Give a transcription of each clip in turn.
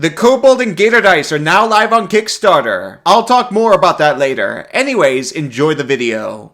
The Kobold and Gator Dice are now live on Kickstarter. I'll talk more about that later. Anyways, enjoy the video.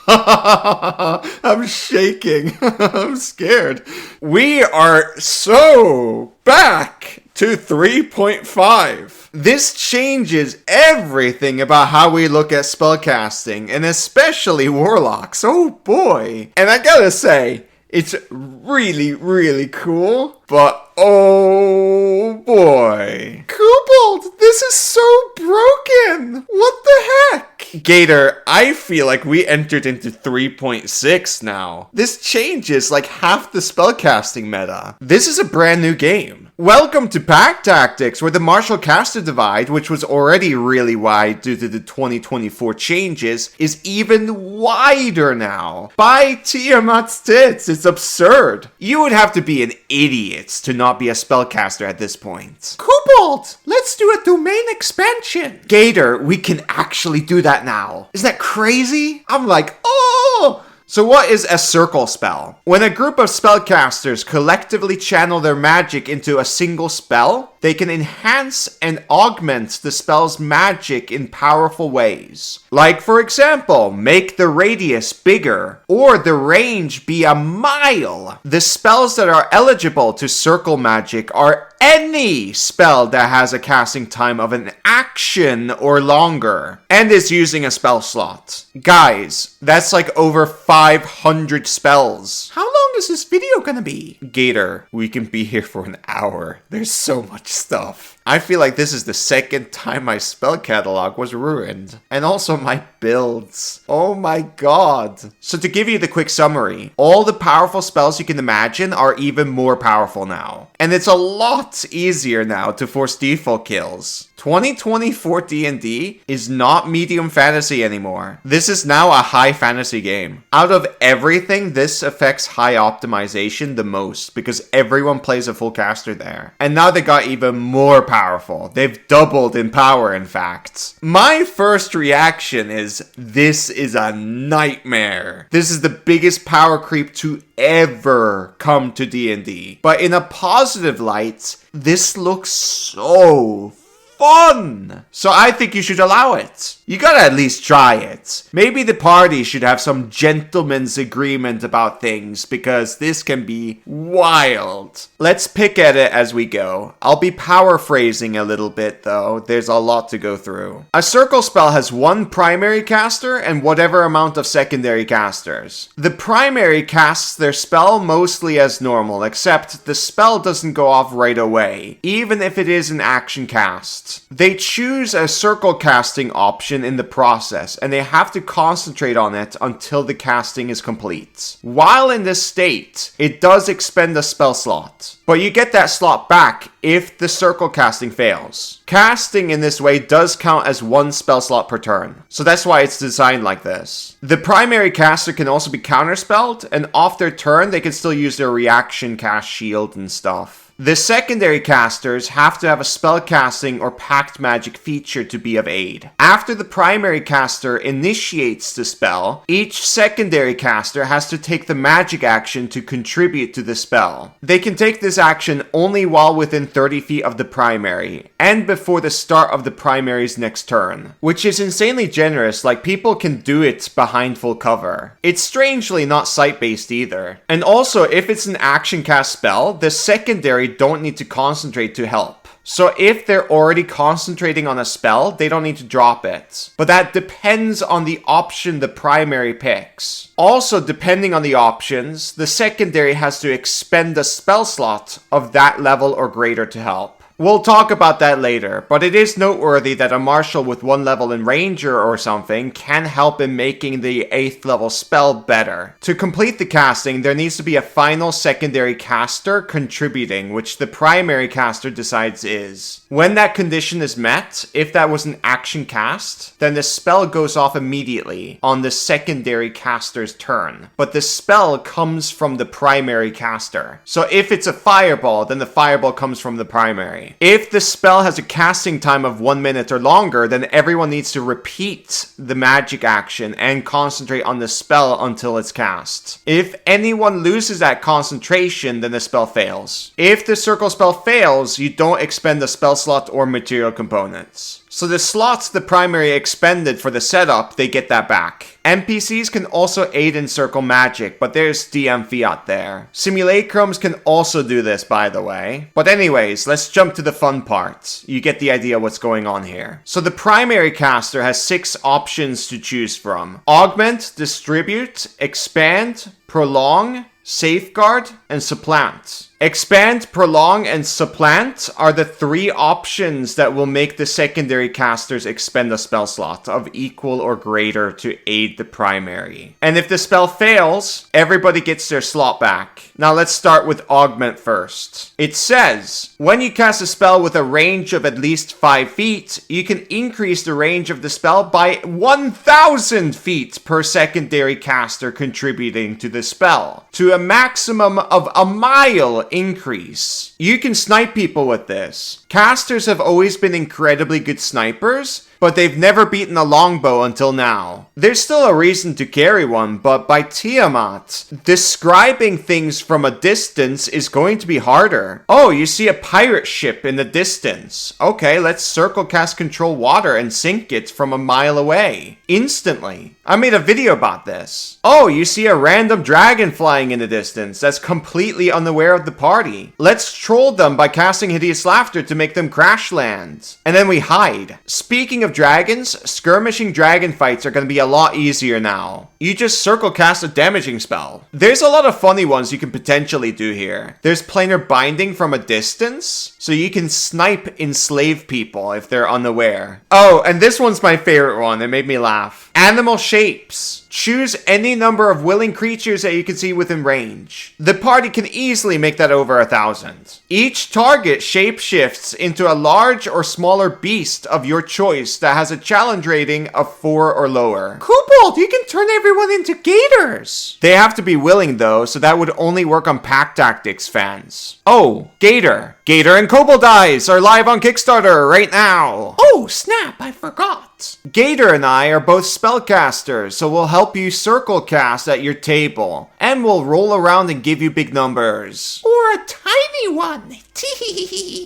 I'm shaking. I'm scared. We are so back to 3.5. This changes everything about how we look at spellcasting, and especially warlocks. Oh boy. And I gotta say, it's really, really cool, but oh boy. Kobold, this is so broken! What the heck? Gator, I feel like we entered into 3.6 now. This changes like half the spellcasting meta. This is a brand new game. Welcome to Pack Tactics, where the martial caster divide, which was already really wide due to the 2024 changes, is even wider now. By Tiamat's tits, it's absurd. You would have to be an idiot to not be a spellcaster at this point. Kobold, let's do a domain expansion. Gator, we can actually do that now. Isn't that crazy? I'm like, oh! So what is a circle spell? When a group of spellcasters collectively channel their magic into a single spell, they can enhance and augment the spell's magic in powerful ways. Like, for example, make the radius bigger, or the range be a mile. The spells that are eligible to circle magic are any spell that has a casting time of an action or longer, and is using a spell slot. Guys, that's like over 500 spells. How long is this video gonna be? Gator, we can be here for an hour. There's so much stuff. I feel like this is the second time my spell catalog was ruined. And also my builds. Oh my god. So to give you the quick summary, all the powerful spells you can imagine are even more powerful now. And it's a lot easier now to force default kills. 2024 D&D is not medium fantasy anymore. This is now a high fantasy game. Out of everything, this affects high optimization the most because everyone plays a full caster there. And now they got even more powerful. They've doubled in power, in fact. My first reaction is, this is a nightmare. This is the biggest power creep to ever come to D&D. But in a positive light, this looks so fun! So I think you should allow it. You gotta at least try it. Maybe the party should have some gentleman's agreement about things, because this can be wild. Let's pick at it as we go. I'll be paraphrasing a little bit though, there's a lot to go through. A circle spell has one primary caster and whatever amount of secondary casters. The primary casts their spell mostly as normal, except the spell doesn't go off right away, even if it is an action cast. They choose a circle casting option in the process, and they have to concentrate on it until the casting is complete. While in this state, it does expend a spell slot, but you get that slot back if the circle casting fails. Casting in this way does count as one spell slot per turn, so that's why it's designed like this. The primary caster can also be counterspelled, and off their turn they can still use their reaction cast shield and stuff. The secondary casters have to have a spellcasting or pact magic feature to be of aid. After the primary caster initiates the spell, each secondary caster has to take the magic action to contribute to the spell. They can take this action only while within 30 feet of the primary, and before the start of the primary's next turn, which is insanely generous. Like, people can do it behind full cover. It's strangely not sight-based either. And also, if it's an action cast spell, the secondary don't need to concentrate to help. So if they're already concentrating on a spell, they don't need to drop it. But that depends on the option the primary picks. Also, depending on the options, the secondary has to expend a spell slot of that level or greater to help. We'll talk about that later, but it is noteworthy that a martial with 1 level in ranger or something can help in making the 8th level spell better. To complete the casting, there needs to be a final secondary caster contributing, which the primary caster decides is. When that condition is met, if that was an action cast, then the spell goes off immediately on the secondary caster's turn, but the spell comes from the primary caster. So if it's a fireball, then the fireball comes from the primary. way. If the spell has a casting time of 1 minute or longer, then everyone needs to repeat the magic action and concentrate on the spell until it's cast. If anyone loses that concentration, then the spell fails. If the circle spell fails, you don't expend the spell slot or material components. So the slots the primary expended for the setup, they get that back. NPCs can also aid in circle magic, but there's DM fiat there. Simulacrums can also do this, by the way. But anyways, let's jump to the fun part. You get the idea what's going on here. So the primary caster has 6 options to choose from: Augment, Distribute, Expand, Prolong, Safeguard, and Supplant. Expand, Prolong, and Supplant are the 3 options that will make the secondary casters expend a spell slot of equal or greater to aid the primary. And if the spell fails, everybody gets their slot back. Now let's start with Augment first. It says, when you cast a spell with a range of at least 5 feet, you can increase the range of the spell by 1,000 feet per secondary caster contributing to the spell, to a maximum of a mile increase. You can snipe people with this. Casters have always been incredibly good snipers, but they've never beaten a longbow until now. There's still a reason to carry one, but by Tiamat, describing things from a distance is going to be harder. Oh, you see a pirate ship in the distance. Okay, let's circle cast control water and sink it from a mile away. Instantly. I made a video about this. Oh, you see a random dragon flying in the distance that's completely unaware of the party. Let's troll them by casting Hideous Laughter to make them crash land. And then we hide. Speaking of dragons, skirmishing dragon fights are going to be a lot easier now. You just circle cast a damaging spell. There's a lot of funny ones you can potentially do here. There's planar binding from a distance, so you can snipe enslave people if they're unaware. Oh, and this one's my favorite one. It made me laugh. Animal shapes. Choose any number of willing creatures that you can see within range. The party can easily make that over 1,000. Each target shapeshifts into a large or smaller beast of your choice that has a challenge rating of 4 or lower. Kobold, you can turn everyone into gators. They have to be willing though, so that would only work on Pack Tactics fans. Oh, Gator. Gator and Kobold Eyes are live on Kickstarter right now. Oh, snap, I forgot. Gator and I are both spellcasters, so we'll help you circle cast at your table, and we'll roll around and give you big numbers. Or a tiny one.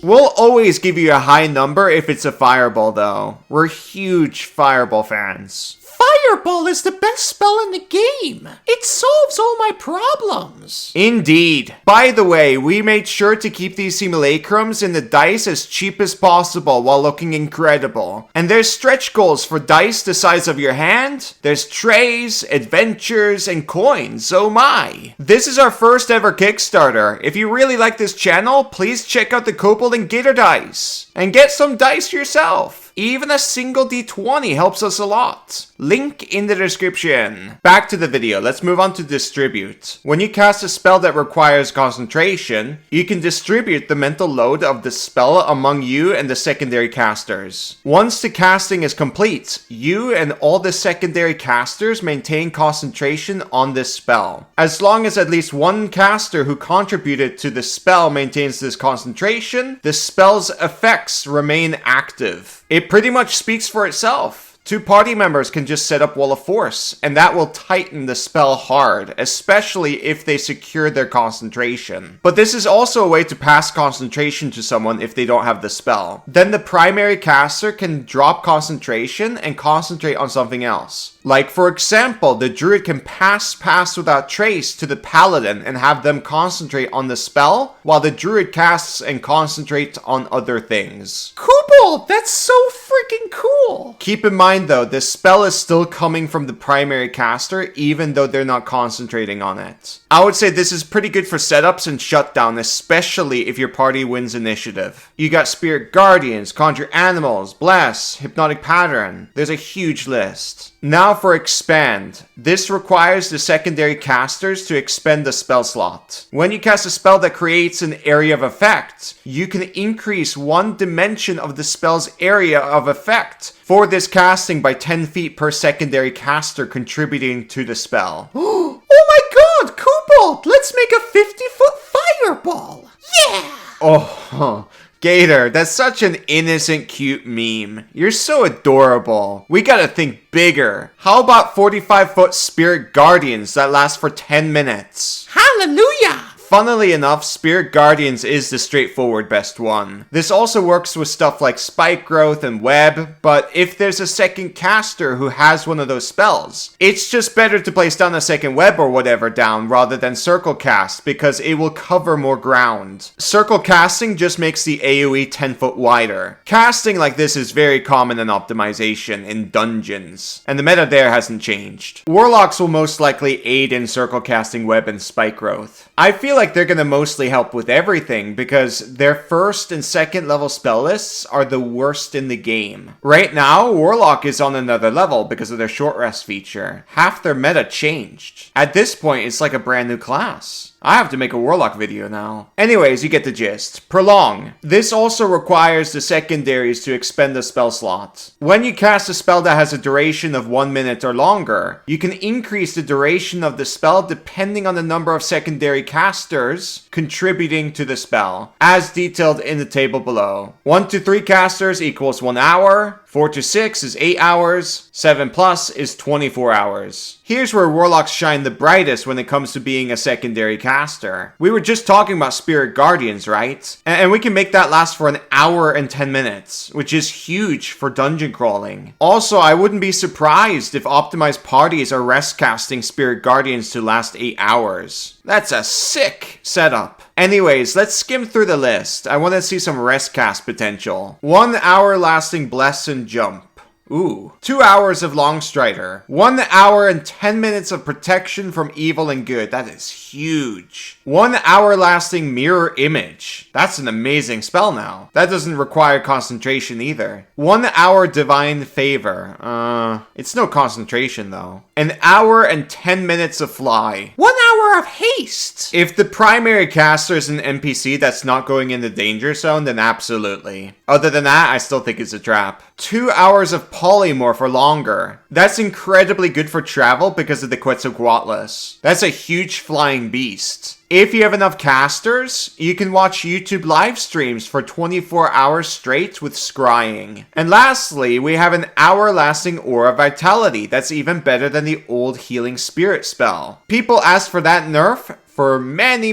We'll always give you a high number if it's a fireball though. We're huge fireball fans. Fireball is the best spell in the game. It solves all my problems. Indeed. By the way, we made sure to keep these simulacrums in the dice as cheap as possible while looking incredible. And there's stretch goals for dice the size of your hand. There's trays, adventures, and coins. Oh my. This is our first ever Kickstarter. If you really like this channel, please check out the Kobold and Gator dice. And get some dice yourself. Even a single D20 helps us a lot. Link in the description. Back to the video, let's move on to distribute. When you cast a spell that requires concentration, you can distribute the mental load of the spell among you and the secondary casters. Once the casting is complete, you and all the secondary casters maintain concentration on this spell. As long as at least one caster who contributed to the spell maintains this concentration, the spell's effects remain active. It pretty much speaks for itself. 2 party members can just set up Wall of Force, and that will tighten the spell hard, especially if they secure their concentration. But this is also a way to pass concentration to someone if they don't have the spell. Then the primary caster can drop concentration and concentrate on something else. Like for example, the druid can pass Without Trace to the paladin and have them concentrate on the spell, while the druid casts and concentrates on other things. Kobold, that's so freaking cool! Keep in mind though, this spell is still coming from the primary caster even though they're not concentrating on it. I would say this is pretty good for setups and shutdown, especially if your party wins initiative. You got Spirit Guardians, Conjure Animals, Bless, Hypnotic Pattern. There's a huge list. Now for Expand. This requires the secondary casters to expend the spell slot. When you cast a spell that creates an area of effect, you can increase 1 dimension of the spell's area of effect for this casting by 10 feet per secondary caster contributing to the spell. Oh my god, Kobold! Let's make a 50-foot fireball! Yeah! Oh, Gator, that's such an innocent, cute meme. You're so adorable. We gotta think bigger. How about 45-foot Spirit Guardians that last for 10 minutes? Hallelujah! Funnily enough, Spirit Guardians is the straightforward best one. This also works with stuff like Spike Growth and Web, but if there's a second caster who has one of those spells, it's just better to place down a second Web or whatever down rather than Circle Cast because it will cover more ground. Circle Casting just makes the AoE 10 foot wider. Casting like this is very common in optimization in dungeons, and the meta there hasn't changed. Warlocks will most likely aid in Circle Casting, Web, and Spike Growth. I feel like they're gonna mostly help with everything because their first and second level spell lists are the worst in the game. Right now, Warlock is on another level because of their short rest feature. Half their meta changed. At this point, it's like a brand new class. I have to make a Warlock video now. Anyways, you get the gist. Prolong. This also requires the secondaries to expend a spell slot. When you cast a spell that has a duration of 1 minute or longer, you can increase the duration of the spell depending on the number of secondary casters contributing to the spell, as detailed in the table below. 1 to 3 casters equals 1 hour. 4 to 6 is 8 hours, 7 plus is 24 hours. Here's where Warlocks shine the brightest when it comes to being a secondary caster. We were just talking about Spirit Guardians, right? And we can make that last for 1 hour and 10 minutes, which is huge for dungeon crawling. Also, I wouldn't be surprised if optimized parties are rest casting Spirit Guardians to last 8 hours. That's a sick setup. Anyways, let's skim through the list. I want to see some rest cast potential. 1 hour lasting Bless and Jump. Ooh. 2 hours of Longstrider. 1 hour and 10 minutes of protection from evil and good. That is huge. 1 hour lasting Mirror Image. That's an amazing spell now. That doesn't require concentration either. 1 hour Divine Favor. It's no concentration though. 1 hour and 10 minutes of Fly. 1 hour of Haste. If the primary caster is an NPC that's not going in the danger zone, then absolutely. Other than that, I still think it's a trap. 2 hours of Polymorph or longer. That's incredibly good for travel because of the Quetzalcoatlus. That's a huge flying beast. If you have enough casters, you can watch YouTube live streams for 24 hours straight with scrying. And lastly, we have 1 hour lasting Aura Vitality. That's even better than the old Healing Spirit spell. People asked for that nerf for many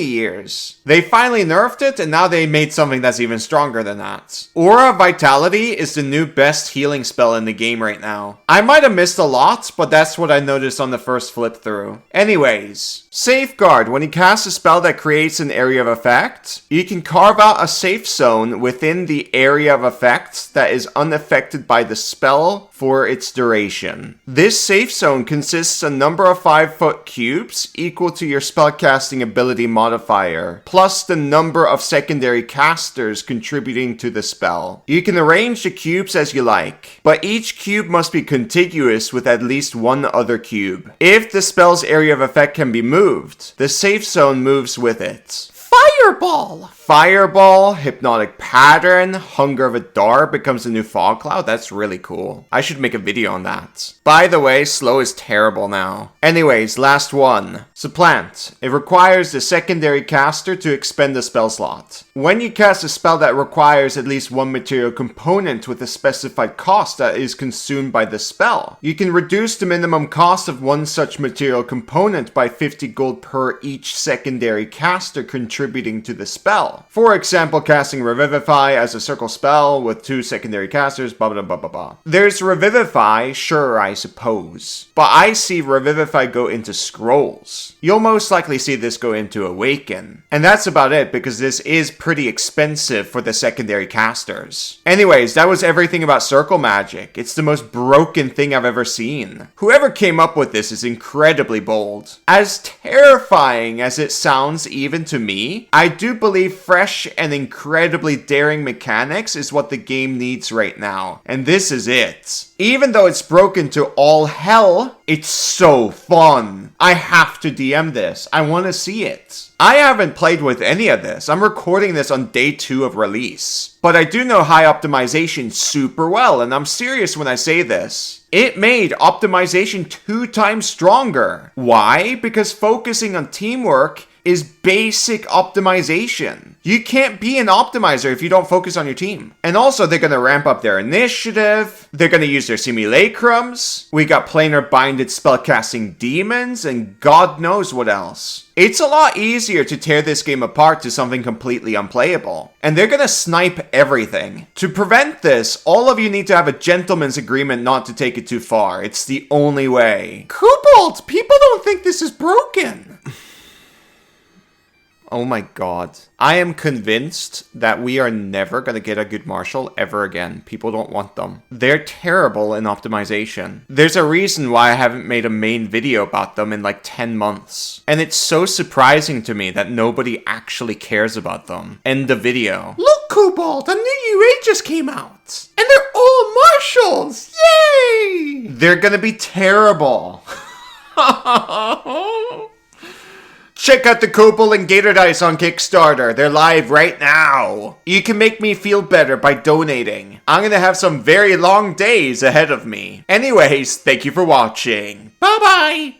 years. They finally nerfed it, and now they made something that's even stronger than that. Aura Vitality is the new best healing spell in the game right now. I might have missed a lot, but that's what I noticed on the first flip through. Anyways, Safeguard. When you cast a spell that creates an area of effect, you can carve out a safe zone within the area of effect that is unaffected by the spell for its duration. This safe zone consists of a number of 5-foot cubes equal to your spellcasting ability modifier, plus the number of secondary casters contributing to the spell. You can arrange the cubes as you like, but each cube must be contiguous with at least one other cube. If the spell's area of effect can be moved, the safe zone moves with it. Fireball! Fireball, Hypnotic Pattern, Hunger of Adar becomes a new fog cloud. That's really cool. I should make a video on that. By the way, slow is terrible now. Anyways, last one. Supplant. It requires the secondary caster to expend a spell slot. When you cast a spell that requires at least one material component with a specified cost that is consumed by the spell, you can reduce the minimum cost of one such material component by 50 gold per each secondary caster contributing to the spell. For example, casting Revivify as a circle spell with 2 secondary casters, blah blah blah blah blah. There's Revivify, sure, I suppose. But I see Revivify go into Scrolls. You'll most likely see this go into Awaken. And that's about it because this is pretty expensive for the secondary casters. Anyways, that was everything about Circle Magic. It's the most broken thing I've ever seen. Whoever came up with this is incredibly bold. As terrifying as it sounds even to me, I do believe fresh and incredibly daring mechanics is what the game needs right now. And this is it. Even though it's broken to all hell, it's so fun. I have to DM this. I want to see it. I haven't played with any of this. I'm recording this on day 2 of release. But I do know high optimization super well, and I'm serious when I say this. It made optimization 2 times stronger. Why? Because focusing on teamwork is basic optimization. You can't be an optimizer if you don't focus on your team. And also, they're going to ramp up their initiative. They're going to use their simulacrums. We got planar binded spellcasting demons and God knows what else. It's a lot easier to tear this game apart to something completely unplayable. And they're gonna snipe everything. To prevent this, all of you need to have a gentleman's agreement not to take it too far. It's the only way. Kobold, people don't think this is broken. Oh my god. I am convinced that we are never going to get a good Marshal ever again. People don't want them. They're terrible in optimization. There's a reason why I haven't made a main video about them in like 10 months. And it's so surprising to me that nobody actually cares about them. End of video. Look, Kobold, a new UA just came out. And they're all Marshals! Yay! They're gonna be terrible. Check out the Kobold and Gator Dice on Kickstarter. They're live right now. You can make me feel better by donating. I'm gonna have some very long days ahead of me. Anyways, thank you for watching. Bye-bye!